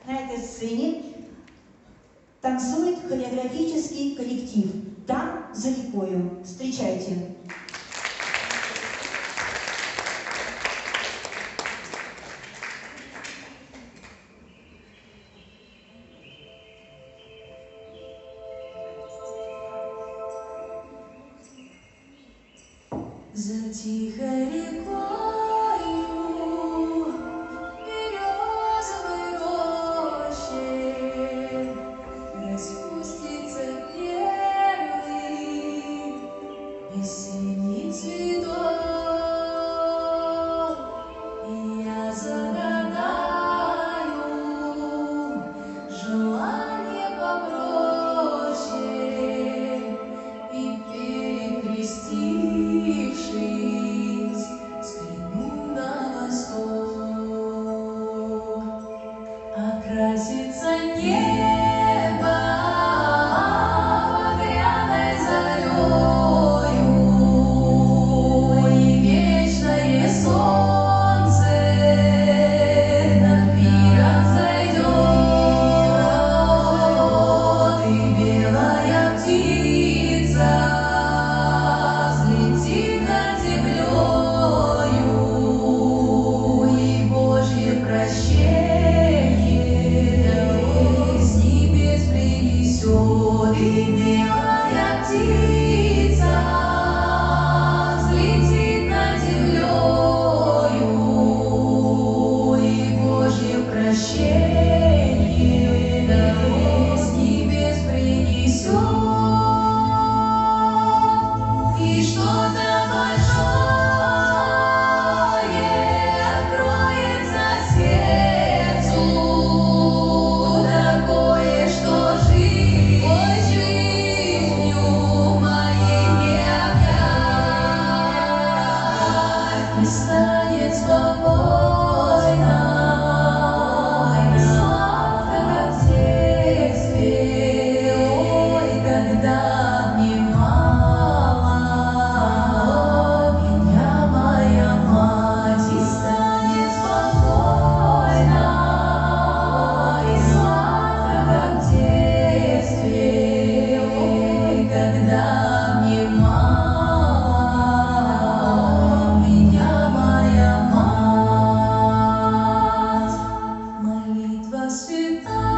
на этой сцене танцует хореографический коллектив «Там за рекою». Встречайте! За тихой рекою, березовой рощей распустится первый весенний цветок, и я загадаю желание попроще и перекрестившись, взгляну на восток. Окрасится небо багряной зарею, и вечное солнце над миром зайдет, и белая птица взлетит над землею, и Божье прощение с небес принесет, и белая птица взлетит над землею, и Божье прощение с небес принесет. И что-то большое откроется сердцу, такое, что жизнью моей не объять, и станет спокойно и сладко, как в детстве. Ой, когда мне мало меня моя мать, и станет спокойно и сладко, как в детстве. Ой, когда мне мало меня моя мать. Молитва святая